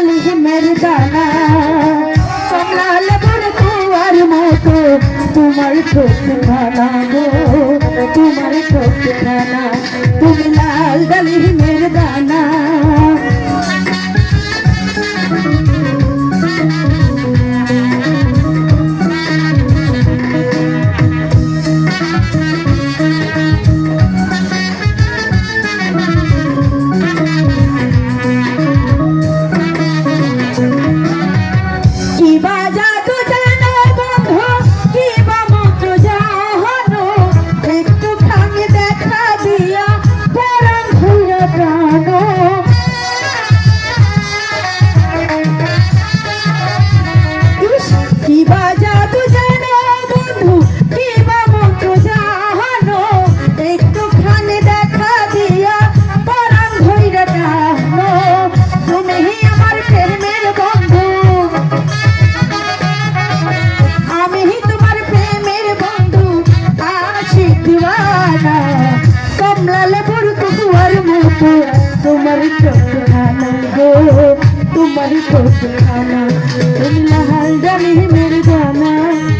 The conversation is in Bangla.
ডালি মেরদানা কমলা লেবুর কুয়ার মতো তোমার ঠোঁট খানা গো তোমার ঠোঁট খানা তুমি লাল ডালি মেরদানা तुम्हारी चोट खाना गो तुम्हारी चोट खाना तुम लाल डाली मेरे गाना